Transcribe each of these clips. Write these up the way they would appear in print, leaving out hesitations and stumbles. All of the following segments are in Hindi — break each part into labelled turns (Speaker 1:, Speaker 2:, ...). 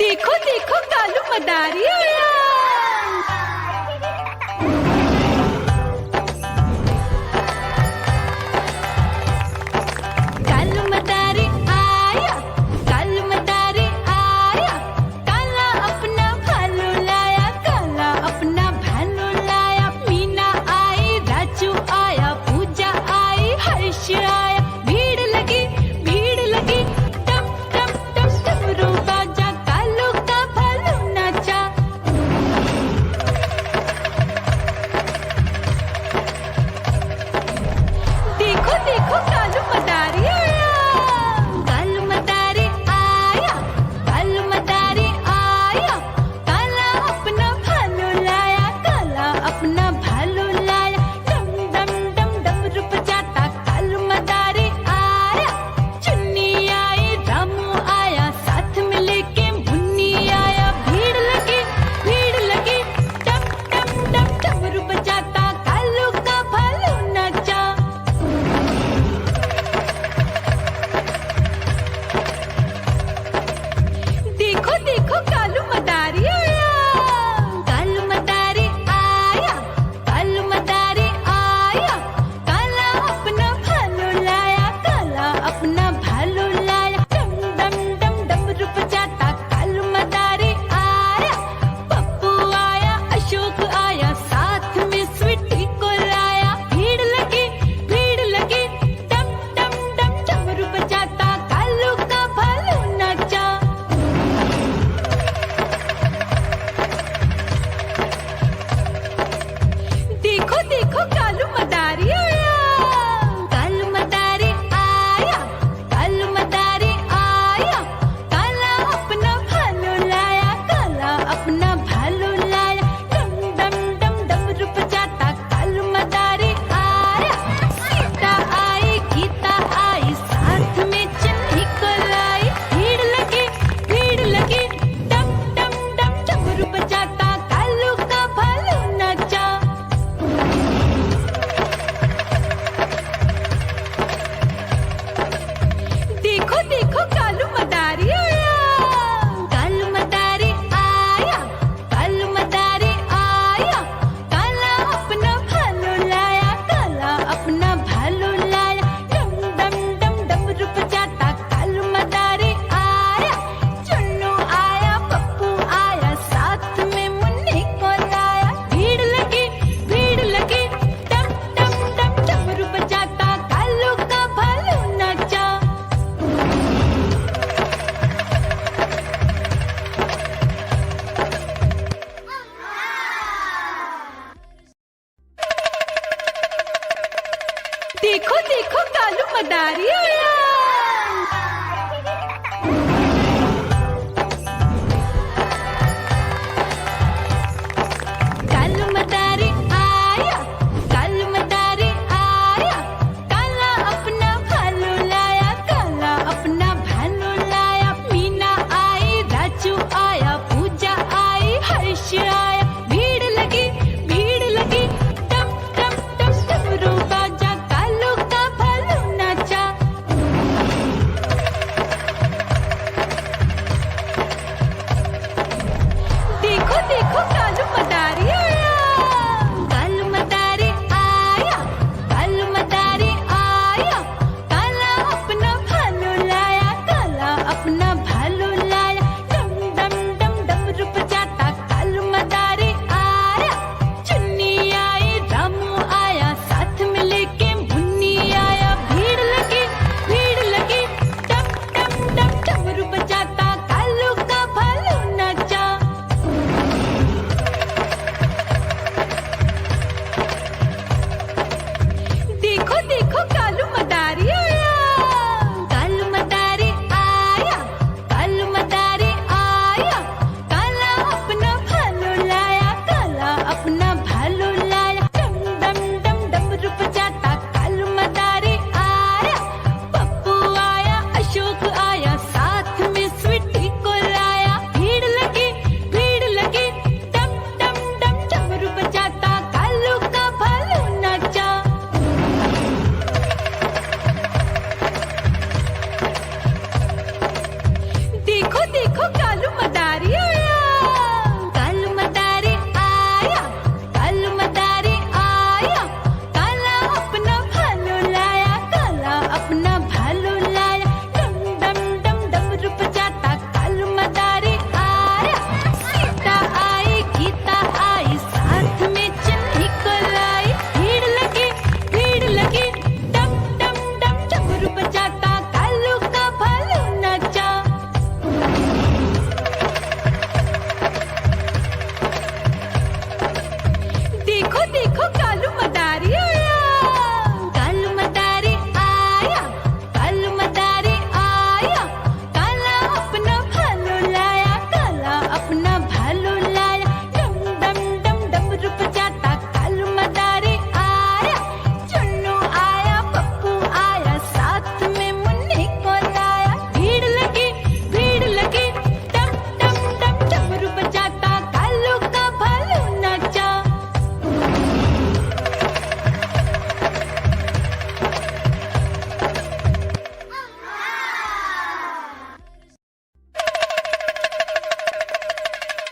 Speaker 1: देखो देखो कालू मदारी आया। कालू मदारी आया, कालू मदारी आया। काला अपना भालू लाया, काला अपना भालू लाया। मीना आई, राजू आया, पूजा आई, हर्ष आया। भीड़ लगी, भीड़ लगी। टम टम टम डमरू बाजा, कालू का भालू नाचा। देखो देखो कालू मदारी आया। कालू मदारी आया, कालू मदारी आया। काला अपना भालू लाया, काला अपना भालू लाया। डम डम डम डमरू बजाता कालू मदारी आया। चुन्नी आई, रामू आया, साथ में लेके मुन्नी आया। भीड़ लगी, भीड़ लगी। डम डम डम डमरू बजाता कालू का भालू नाचा। देखो देखो कालू मदारी आया। कालू मदारी आया, कालू मदारी आया। काला अपना भालू लाया, काला अपना भालू लाया। डम डम डम डमरू बजाता कालू मदारी आया। पप्पू आया, अशोक आया, साथ में स्वीटी को लाया। भीड़ लगी, भीड़ लगी। डम डम डम डमरू बजाता कालू का भालू नाचा। देखो देखो कालू मदारी आया। कालू मदारी आया, कालू मदारी आया। काला अपना भालू लाया, काला अपना भालू लाया। डम डम डम डमरू बजाता कालू मदारी आया। सीता आई, गीता आई, साथ में चन्नी को लाई। भीड़ लगी, भीड़ लगी। डम डम डम डमरू बजाता कालू का भालू नाचा। देखो देखो कालू मदारी आया। कालू मदारी आया, कालू मदारी आया। काला अपना भालू लाया, काला अपना भालू लाया। डम डम डम डमरू बजाता कालू मदारी आया। चुन्नू आया, पप्पू आया, साथ में मुन्नी को लाया। भीड़ लगी, भीड़ लगी। डम डम डम डमरू बजाता कालू का भालू नाचा। देखो देखो कालू मदारी आया। कालू मदारी आया, कालू मदारी आया। काला अपना भालू लाया, काला अपना भालू लाया। मीना आई, राजू आया, पूजा आई, हर्ष आया। भीड़ लगी, भीड़ लगी। टम टम टम डमरू बाजा, कालू का भालू नाचा।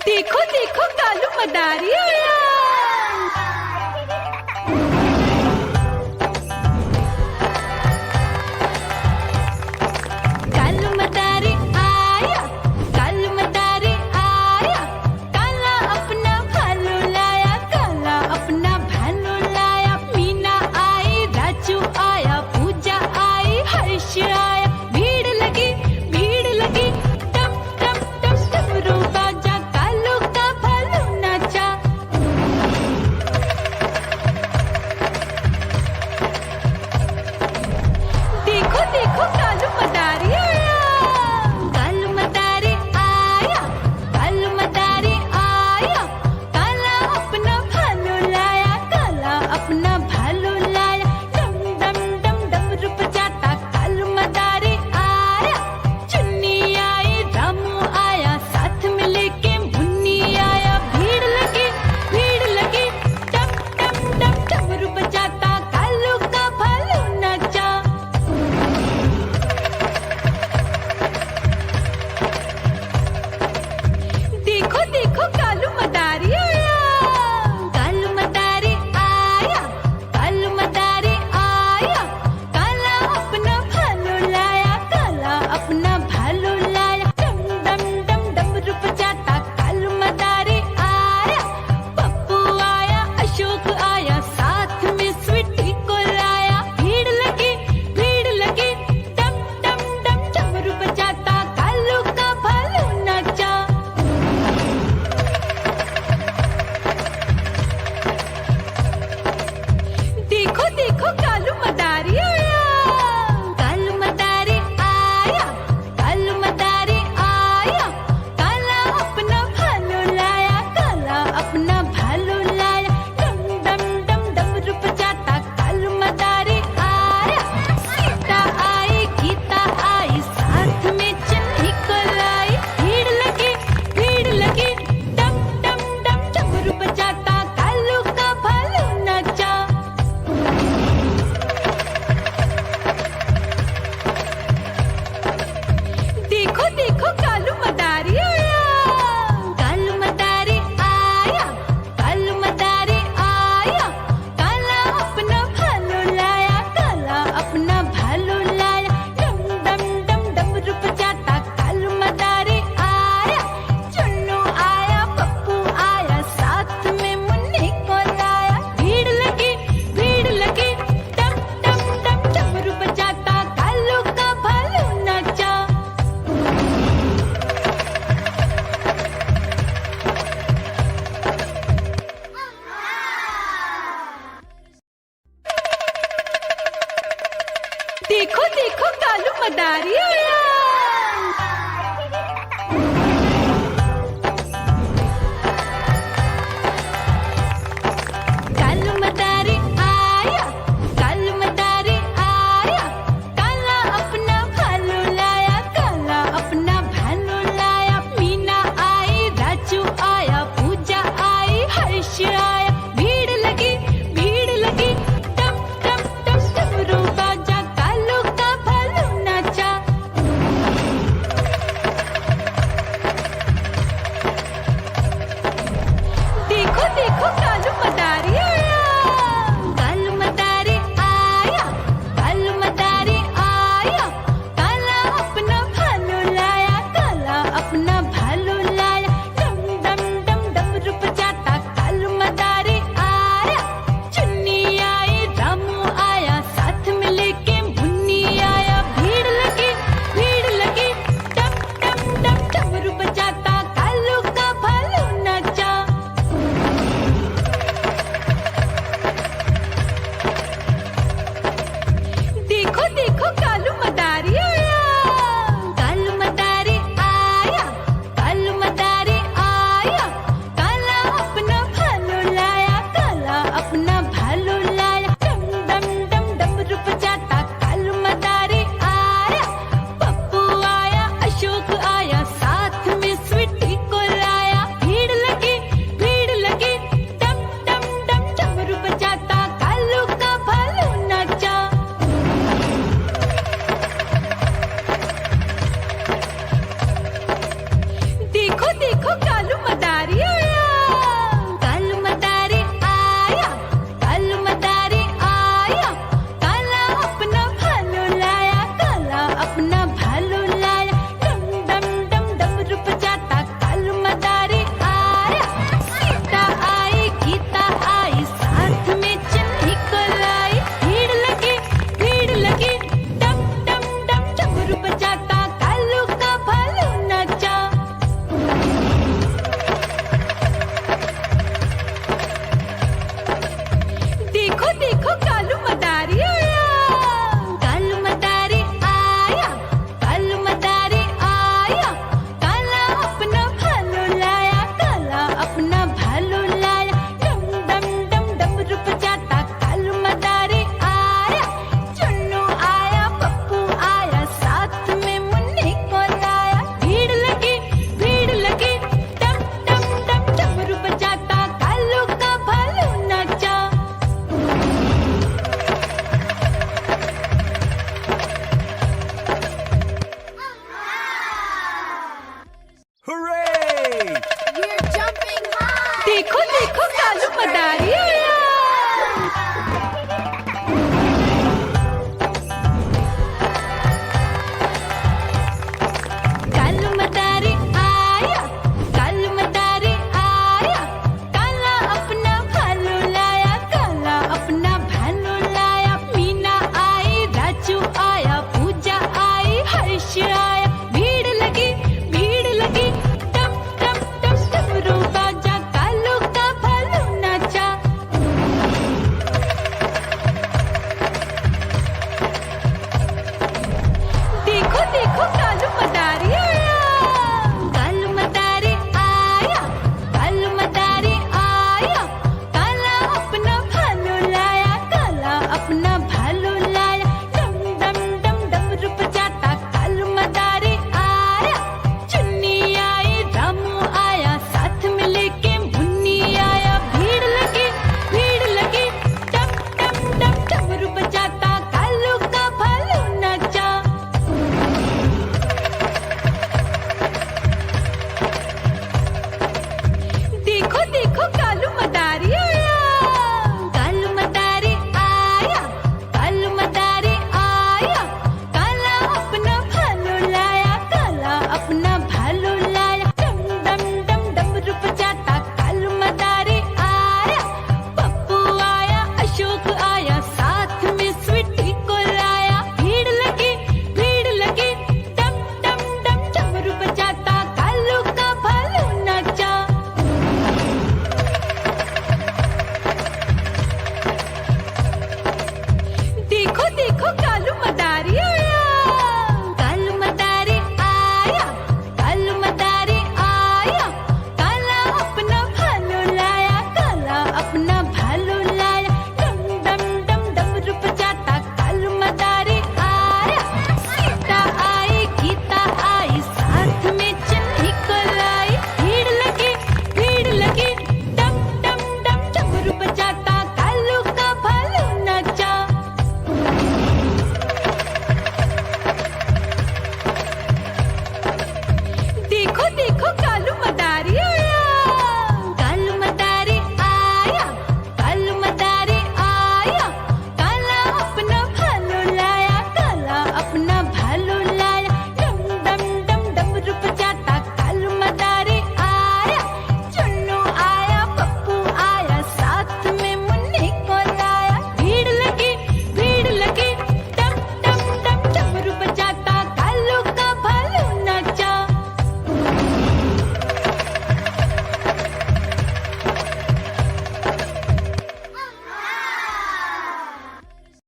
Speaker 1: देखो देखो कालू मदारी आया। कालू मदारी आया, कालू मदारी आया, काला अपना भालू लाया, काला अपना भालू लाया। मीना आई, राजू आया, पूजा आई, हर्ष आया। भीड़ लगी टम टम टम डमरू बाजा, कालू का भालू नाचा। देखो देखो कालू मदारी आया, कालू मदारी आया, कालू मदारी आया, काला अपना भालू लाया, काला अपना भालू लाया। डम डम डम डमरू बजाता कालू मदारी आया। चुन्नी आई, रामू आया, साथ में लेके मुन्नी आया। भीड़ लगी टम टम टम डमरू बजाता कालू का भालू नाचा। देखो देखो कालू मदारी आया, कालू मदारी आया, कालू मदारी आया, काला अपना भालू लाया, काला अपना भालू लाया। डम डम डम डमरू बजाता कालू मदारी आया। पप्पू आया, अशोक आया, साथ में स्वीटी को लाया। भीड़ लगी टम टम डम डमरू बजाता कालू का भालू नाचा। देखो देखो कालू मदारी आया, कालू मदारी आया, कालू मदारी आया, काला अपना भालू लाया, काला अपना भालू लाया। डम डम डम डमरू बजाता कालू मदारी आया। सीता आई, गीता आई, साथ में चन्नी को लाई। भीड़ लगी टम टम डम डमरू बजाता कालू का भालू नाचा। देखो देखो कालू मदारी आया, कालू मदारी आया, कालू मदारी आया, काला अपना भालू लाया, काला अपना भालू लाया। डम डम डम डमरू बजाता कालू मदारी आया। चुन्नू आया, पप्पू आया, साथ में मुन्नी को लाया। भीड़ लगी टम टम टम डमरू बजाता कालू का भालू नाचा। देखो देखो कालू मदारी आया।